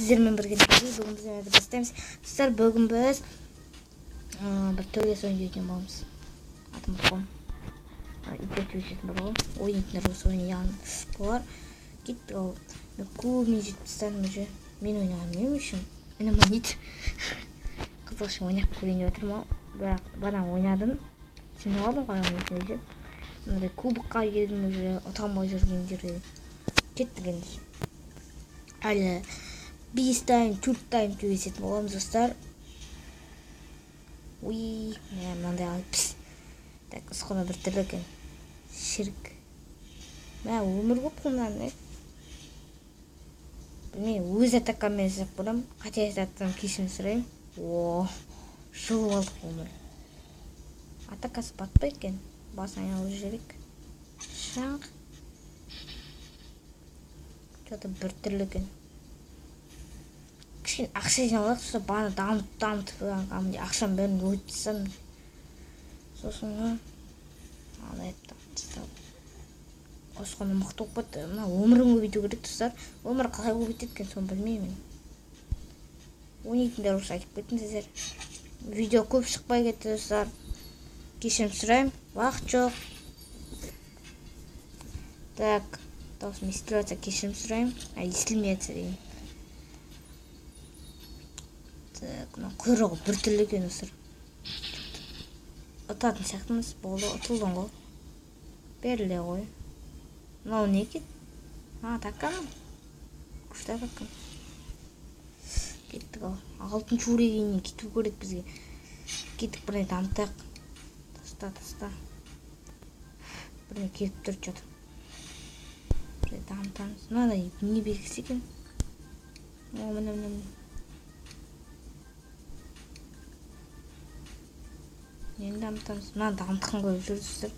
сіздермен бірге бүгін біз ойнауды бастаймыз. Достар, бүгін біз бір төбелес ойын дейтін боламыз. Атым қом. Төбелесетін болады. Ойнайтындар осы ойнаған болар. Кеттік ал. Көбіне жетіп тастадым уже. Мен ойнағаным үшін. Мен ойнайды. Қызылшын ойнап көрейін деп отырмын. Бірақ бана ойнадым. Сен алдым ғой ойнайтын. Мындай кубокқа келдім уже. Ұта алмай жүрген жерде. Кеттік енді. Әлі 5 тайм, 4 тайм төбелесетін боламыз, достар. Уй, мынандай алып. Так, ұсқына бір түрлі екен. Шірік. Мә, өмір көп қылман, Білмеймін, өз атакамен жасап болам. Қателесіп кешірім сұраймын. О, жұлып алдық өмір. Атакасы батпай екен. Бас айналып жүрек. Шаңқ. Что-то бір түрлі екен. Кішкен ақша жиналдық, сосын баны дамытып ақшам бәрін өтсем. Сосын осыған мықты болып кетті. Өмірін көбейту керек, достар. Өмір қалай көбейтеді екен, соны білмеймін. Ойнайтындар осы айтып кеттіңіздер. Видео көп шықпай кетті, достар. Кешірім сұраймын. Уақыт жоқ. Так, дауысым естіліп жатса кешірім сұраймын. Естілмей жатса деймін. Так, құйрығы бір түрлі екен, достар. Ұтатын сияқтымыз болды, ұтылдың ғой. Беріле ғой. Мынау не екен? Таккамын. Күшті таккам. Кеттік ал. Алтыншы уровеньнен кету керек бізге. Кеттік біріне дамытақ. Таста. Біріне келіп тұр что-то. Біріне дамытамыз. Мынандай не белгісі екен? Міне. Енді дамытамыз. Мына дамытқан қойып жүрдістір.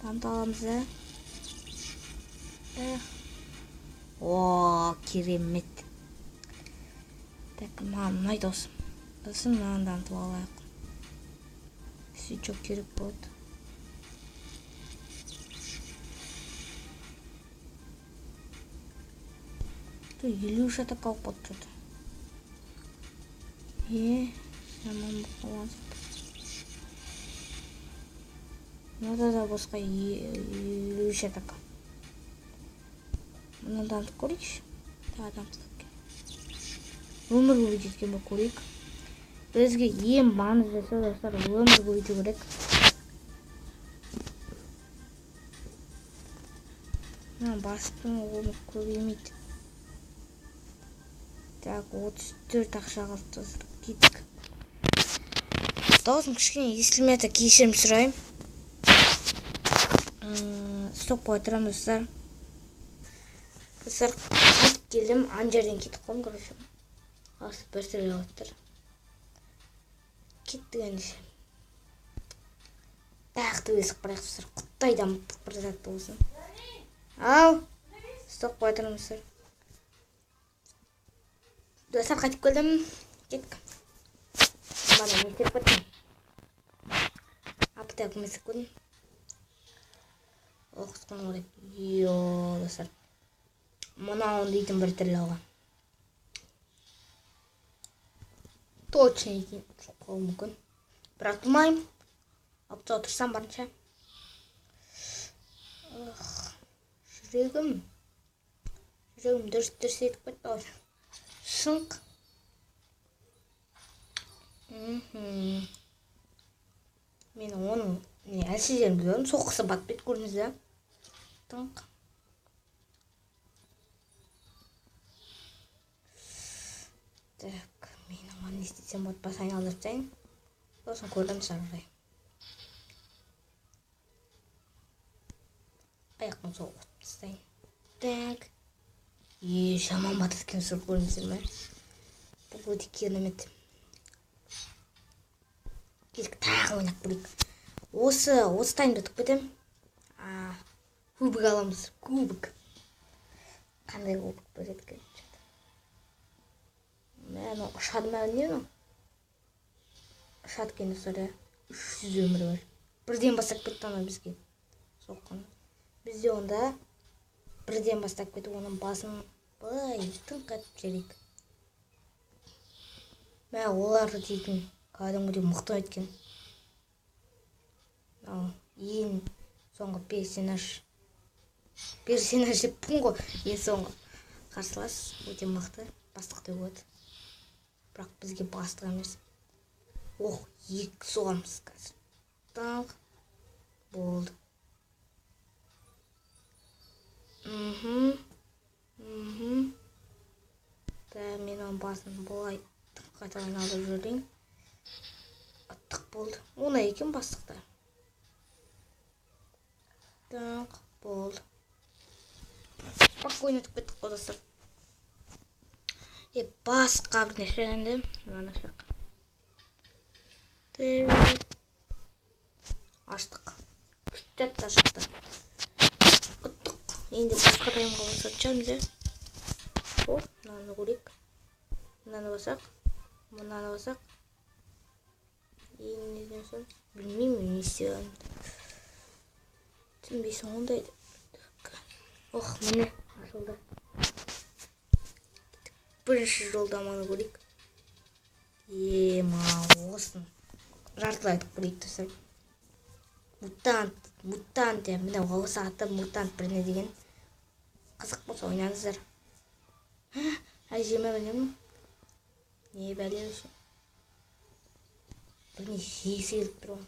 Дамыта аламыз, О, керемет. Так, мұнай досым. Досым, мынаны дамытып алайық. Свечок керек болады. Елу шатақ алып болды что-то. Жаман бұқалан Мынада да босқа елу шатақ. Мұны дамытып көрейікші. Дамытып өмір көбейтетін бұл көрейік. Бізге ең маңыздысы, достар, өмір көбейту керек. Басыптың өмір көбеймейді. Так, 34 ақша қалды, кеттік. Даусым кішкене естілмей жатса кешірім сұраймын. Стоп қоя тұрамын, достар. Достар, қайтып келдім. Ан жерден кетіп қойым, короче. Асып бір түрлі өттір. Кеттік әндеше. Тақты өсіп барайық, достар. Құттай дамыттық бір затты болсын. Ау! Стоп қоя тұрамын, достар. Достар, қайтып келдім. Кеттік. Бана не істеп кеттім. Апыта көмесіп көрдім. Оқысқан орек. Достар. Мұнауын дейтін бір түрлі оға. Точно екен. Жоқ қол мүмкін. Бірақ тұмайым. Апта отырсам барынша. Жүрегім дүрс етіп кетті. Шыңқ. Мен оның әлсіздерін білемін. Соққысы батпайды, көрдіңіз. Тыңқ. Так, мен оған не істесем болады, бас айналдырып тастайын. Сосын көрдім сарғай. Аяқтың сол қойып тастайын. Так. Жаман батыр екен, сұр көрдіңіздер ме? Бұл өте керемет. Келік тағы ойнап көрейік. Осы таймда ұтып кетем. Кубик аламыз. Кубик. Қандай кубик береді екен? Мен ұшады ма не? Ұшады екен, достар. 300 өмірі бар. Бірден бастап кетті ана бізге. Соққан. Бізде онда бірден бастап кетіп, оның басын былай тыңқ етіп жіберейік. Мә оларды дейтін кәдімгідей мықты еткен. Ең соңғы персонаж деппін ғой. Ең соңғы қарсылас өте мықты. Бастық деп өт. Бірақ бізге бастық емес. Екі соғамыз қазір. Так. Болды. Мен оның басын болай қайталай алып жүрейін. Аттық болды. Оны екен бастықта. Так, болды. Спокойно өтіп кеттік қой достар. Басқа бірнеше енді. Мынаны шақ. Аштық. Күштеп шықты. Ұттық. Енді басқа тайымға басатчамыз, е. Мынаны көрейік. Мынаны басақ. Мынаны басақ. Енді неден соң? Білмеймін, не істеуім. Түсінбейсің ондайды. Міне, ашылды. Бірінші жолдаманы көрейік. Осын. Жартылайтып көрейік достар. Мутант де. Міне осы аты мутант біріне деген. Қызық болса ойнаңыздар. Әжеме білемін. Не бәле үшін. Біріне жесі келіп тұрған.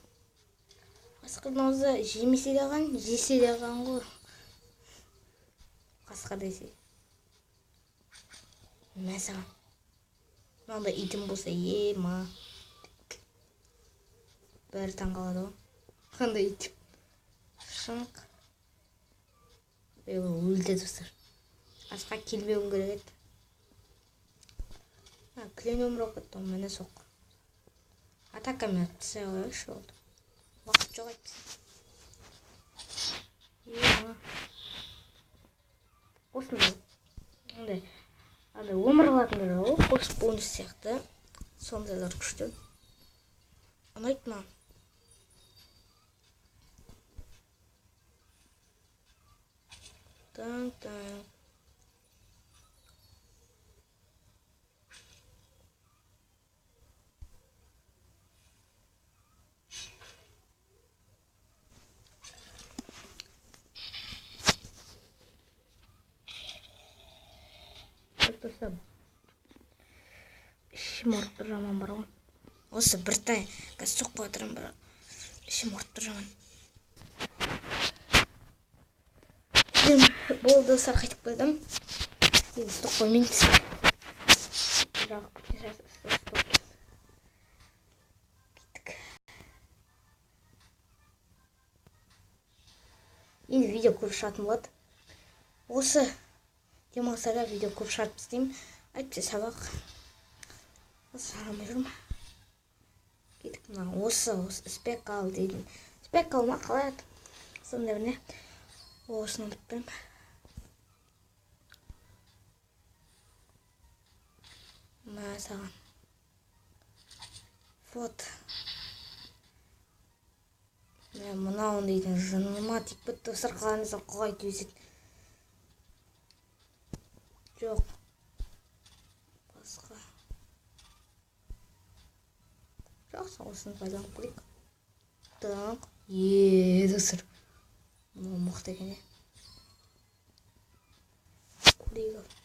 Қасқырдың аузы жемесе деған, жесе деған ғой. Қасқыр десе. Мәсіған. Мынандай итім болса, ма. Бәрі таң қалады ғой. Қандай итім. Шыңқ. Өлді достар. Асқа келмеуім керек еді. Клен өмір оқытты, мені соқ. Атакамен түсі қойшы болды. Уақыт жоқ айтпыз. Осындай. Ондай. Өмір алатындар ол. Қос бонус сияқты. Сондайлар күшті. Ұнайды ма? Так. Ішім ұрып тұр жаман бар ғой. Осы бір тай қазір соқпай отырам бірақ ішім ұрып тұр жаман. Болды достар, қайтып қойдым. Енді стоқ қоймейміз. Енді видео көп шығатын болады. Осы демалыстарда видео көп шығарып істеймін. Әйтпесе сабақ. Осы жарамай жүрмін. Кетіп осы спекал дейін. Спекал ма қалай аты? Сондай бірне. Осыны ұмытпаймын. Саған. Вот. Мынауын дейтін жыныма тек бітті сырқаланыздан қоғай түйсет. Жоқ. Басқа. Жақсы, осыны пайдаланып көрейік. Так. Достар. Мынау мықты екен, е. Көрейік.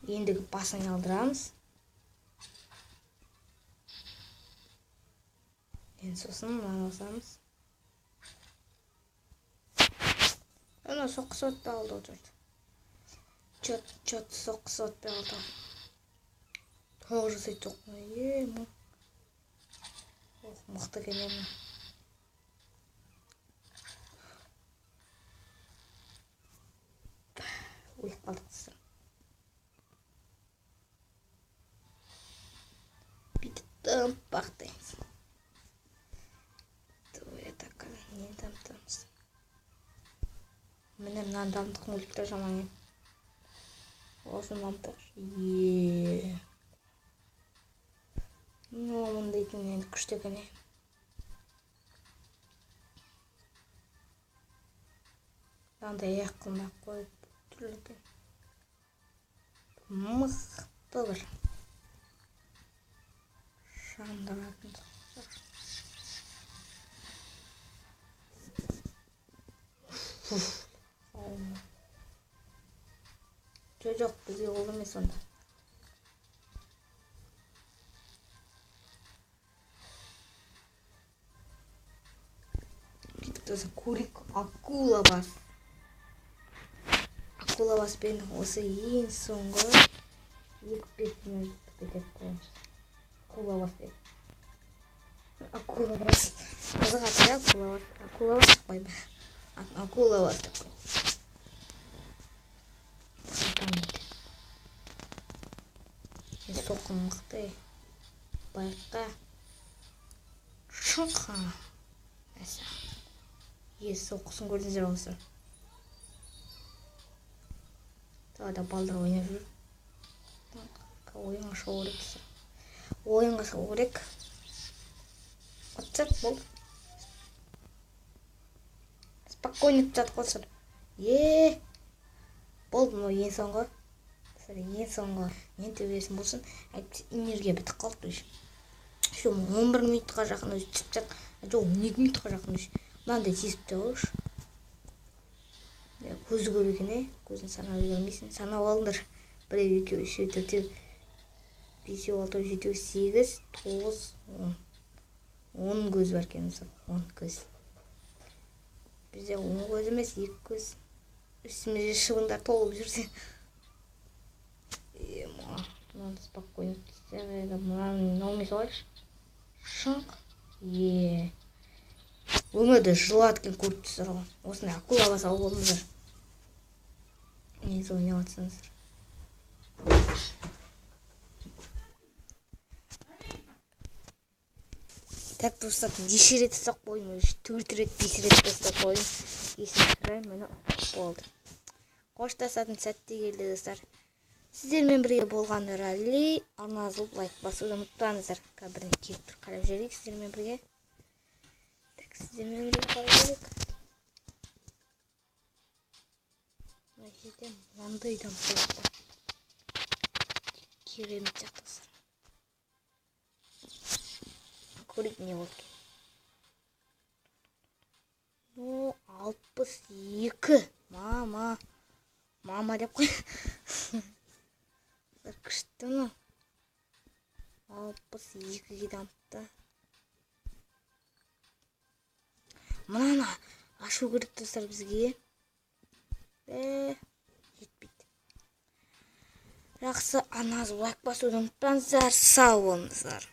Ендігі басын алдырамыз. Енді сосын мынаны басамыз. Ана соққы сотпай алды отырды. Чот соққы сотпай алды. Тоғы жасайды тоқпай. Мықты келемін. Өліп қалдық достар. Бүйтіп бақтаймыз. Не дамтамыз. Міне мынаны дамдық өліпті жаман ем. Осы монтаж. Мұндайтын енді күшті кәне. Мынандай аяқ қылмай қойып түрлі мықты бір жандыратын жоқ бізге ол емес онда. Тоже курик, акула бас. Акула бас пен осы ең соңғы екі бетіне кетіп қоймыз. Акула бас деп. Акула бас. Қызық аты акула бас. Акула бас қойды. Акула бас деп қойды. Соқын мықты. Байқа. Шыңқа. Әсі. Соққысын көрдіңіздер осы. Тағы да балдар ойнап жүр. Ойынға шығу керек. Ойынға шығу керек. Отсыр бол. Спокойно жатып қалсыр. Болды мынау ең соңғы. Ең соңғы. Ең төбесін болсын. Энергия бітіп қалды. 11 минутқа жақын өзі түсіп жатыр. Жоқ 12 минутқа жақын өзі. Мынандай тесіп тұрғыш. Көзі көп екен, көзін санап үлгермейсің. Санап алыңдар. 1, 2, 3, 4, 5, 6, 7, 8, 9, 10. 10 көз бар екен, 10 көз. Бізде 10 көз емес, 2 көз. Үстімізде шыбындар толып жүрсе. Мынаны спокойно тістер. Мынаны наумей салайықшы. Шыңқ. Өмірді жылаткен көріп тұрсыздар ғой. Осындай акула бас алып болыңыздар. Негізі ойнап жатсаңыздар. Так достар, неше рет ұстап қойдым. 4 рет, 5 рет ұстап қойдым. Есімді сұрайым, мені болды. Қоштасатын сәтте келді достар. Сіздермен бірге болған ралли. Арна жазылып лайк басуды ұмытпаңыздар. Біріне келіп тұр, қарап жүрейік сіздермен бірге. Сіздермен бірге қарап жүрейік. Мына жерде мынандайдан болды. Керемет жақтасыр. Көрейік не болды. 62. Мама деп қой. Күшті ма? 62 дамыпты. Мынаны ашу керек достар бізге. Жетпейді. Жақсы, аназ лайк басуды ұмытпаңыздар. Сау болыңыздар.